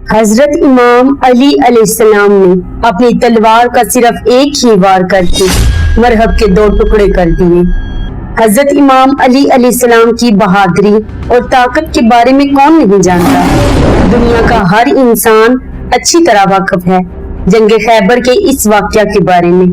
حضرت امام علی علیہ السلام نے اپنی تلوار کا صرف ایک ہی وار کر کے مرہب کے 2 ٹکڑے کر دیے۔ حضرت امام علی علیہ السلام کی بہادری اور طاقت کے بارے میں کون نہیں جانتا؟ دنیا کا ہر انسان اچھی طرح واقف ہے جنگ خیبر کے اس واقعہ کے بارے میں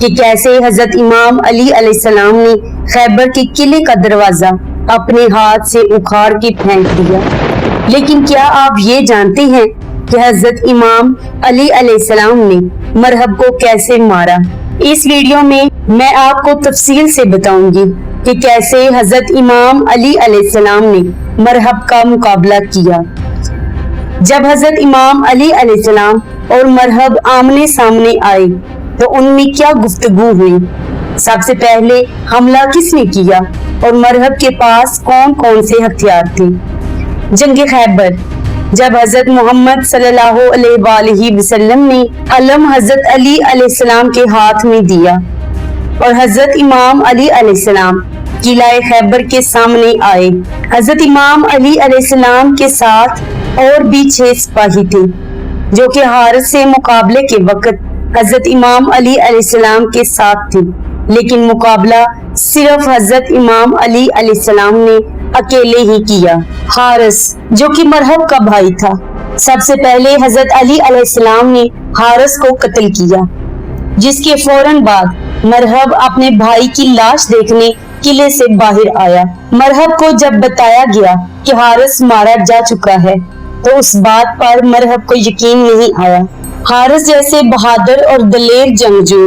کہ کیسے حضرت امام علی علیہ السلام نے خیبر کے قلعے کا دروازہ اپنے ہاتھ سے اکھاڑ کے پھینک دیا۔ لیکن کیا آپ یہ جانتے ہیں کہ حضرت امام علی علیہ السلام نے مرہب کو کیسے مارا؟ اس ویڈیو میں آپ کو تفصیل سے بتاؤں گی کہ کیسے حضرت امام علی علیہ السلام نے مرہب کا مقابلہ کیا۔ جب حضرت امام علی علیہ السلام اور مرہب آمنے سامنے آئے تو ان میں کیا گفتگو ہوئی؟ سب سے پہلے حملہ کس نے کیا اور مرہب کے پاس کون کون سے ہتھیار تھے؟ جنگ خیبر، جب حضرت محمد صلی اللہ علیہ وآلہ وسلم نے علم حضرت علی علیہ السلام کے ہاتھ میں دیا اور حضرت امام علی علیہ السلام قلعہ خیبر کے سامنے آئے۔ حضرت امام علی علیہ السلام کے ساتھ اور بھی 6 سپاہی تھے جو کہ حارث سے مقابلے کے وقت حضرت امام علی علیہ السلام کے ساتھ تھے، لیکن مقابلہ صرف حضرت امام علی علیہ السلام نے اکیلے ہی کیا۔ حارث جو کہ مرہب کا بھائی تھا، سب سے پہلے حضرت علی علیہ السلام نے حارث کو قتل کیا، جس کے فوراً بعد مرہب اپنے بھائی کی لاش دیکھنے قلعے سے باہر آیا۔ مرہب کو جب بتایا گیا کہ حارث مارا جا چکا ہے تو اس بات پر مرہب کو یقین نہیں آیا۔ حارث جیسے بہادر اور دلیر جنگجو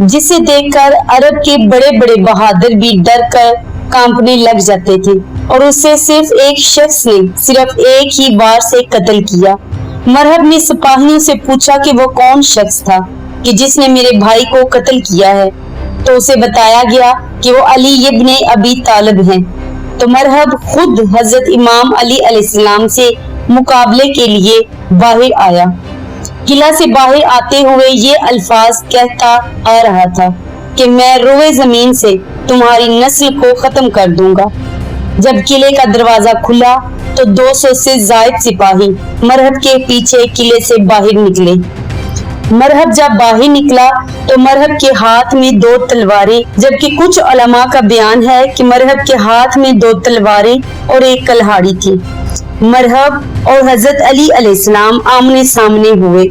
جسے دیکھ کر عرب کے بڑے بڑے بہادر بھی ڈر کر کانپنے لگ جاتے تھے، اور اسے صرف ایک شخص نے صرف ایک ہی وار سے قتل کیا۔ مرہب نے سپاہیوں سے پوچھا کہ وہ کون شخص تھا کہ جس نے میرے بھائی کو قتل کیا ہے، تو اسے بتایا گیا کہ وہ علی ابن ابی طالب ہیں۔ تو مرہب خود حضرت امام علی علیہ السلام سے مقابلے کے لیے باہر آیا۔ قلعہ سے باہر آتے ہوئے یہ الفاظ کہتا آ رہا تھا کہ میں روئے زمین سے تمہاری نسل کو ختم کر دوں گا۔ جب قلعے کا دروازہ کھلا تو 200 سے زائد سپاہی مرہب کے پیچھے قلعے سے باہر نکلے۔ مرہب جب باہر نکلا تو مرہب کے ہاتھ میں 2 تلواریں، جبکہ کچھ علماء کا بیان ہے کہ مرہب کے ہاتھ میں 2 تلواریں اور 1 کلہاڑی تھی۔ مرہب اور حضرت علی علیہ السلام آمنے سامنے ہوئے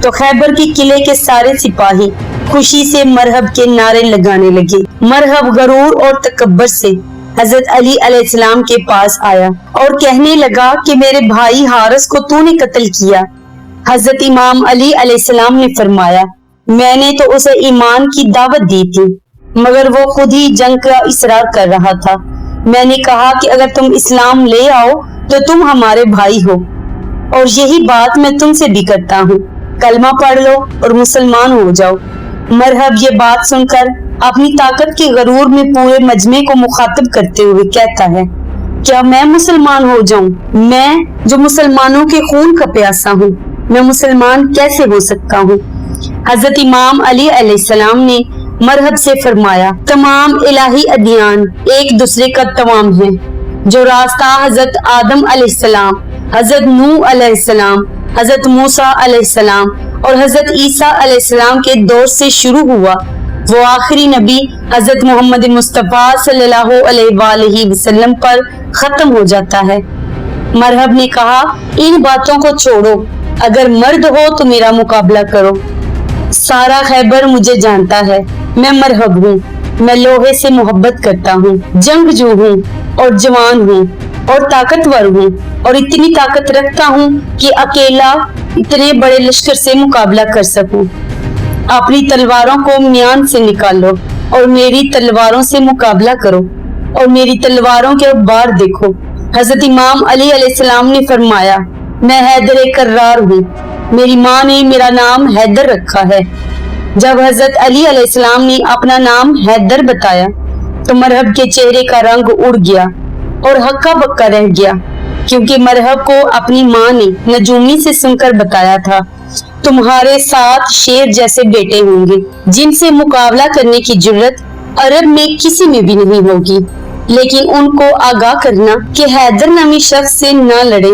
تو خیبر کے قلعے کے سارے سپاہی خوشی سے مرہب کے نعرے لگانے لگے۔ مرہب غرور اور تکبر سے حضرت علی علیہ السلام کے پاس آیا اور کہنے لگا کہ میرے بھائی حارث کو تو نے قتل کیا۔ حضرت امام علی علیہ السلام نے فرمایا، میں نے تو اسے ایمان کی دعوت دی تھی، مگر وہ خود ہی جنگ کا اصرار کر رہا تھا۔ میں نے کہا کہ اگر تم اسلام لے آؤ تو تم ہمارے بھائی ہو، اور یہی بات میں تم سے بھی کرتا ہوں، کلمہ پڑھ لو اور مسلمان ہو جاؤ۔ مرہب یہ بات سن کر اپنی طاقت کے غرور میں پورے مجمع کو مخاطب کرتے ہوئے کہتا ہے، کیا میں مسلمان ہو جاؤں؟ میں جو مسلمانوں کے خون کا پیاسا ہوں، میں مسلمان کیسے ہو سکتا ہوں؟ حضرت امام علی علیہ السلام نے مرہب سے فرمایا، تمام الہی ادیان ایک دوسرے کا توام ہے۔ جو راستہ حضرت آدم علیہ السلام، حضرت نوح علیہ السلام، حضرت موسیٰ علیہ السلام اور حضرت عیسیٰ علیہ السلام کے دور سے شروع ہوا، وہ آخری نبی حضرت محمد مصطفیٰ صلی اللہ علیہ وآلہ وسلم پر ختم ہو جاتا ہے۔ مرہب نے کہا، ان باتوں کو چھوڑو، اگر مرد ہو تو میرا مقابلہ کرو۔ سارا خیبر مجھے جانتا ہے، میں مرہب ہوں، میں لوہے سے محبت کرتا ہوں، جنگجو ہوں اور جوان ہوں اور طاقتور ہوں، اور اتنی طاقت رکھتا ہوں کہ اکیلا اتنے بڑے لشکر سے مقابلہ کر سکوں۔ اپنی تلواروں کو میان سے نکالو اور میری تلواروں سے مقابلہ کرو، اور میری تلواروں کے بار دیکھو۔ حضرت امام علی علیہ السلام نے فرمایا، میں حیدر کرار ہوں، میری ماں نے میرا نام حیدر رکھا ہے۔ جب حضرت علی علیہ السلام نے اپنا نام حیدر بتایا تو مرہب کے چہرے کا رنگ اڑ گیا اور ہکا بکا رہ گیا، کیونکہ مرہب کو اپنی ماں نے نجومی سے سن کر بتایا تھا، تمہارے 7 شیر جیسے بیٹے ہوں گے جن سے مقابلہ کرنے کی جرت عرب میں کسی میں بھی نہیں ہوگی، لیکن ان کو آگاہ کرنا کہ حیدر نامی شخص سے نہ لڑے،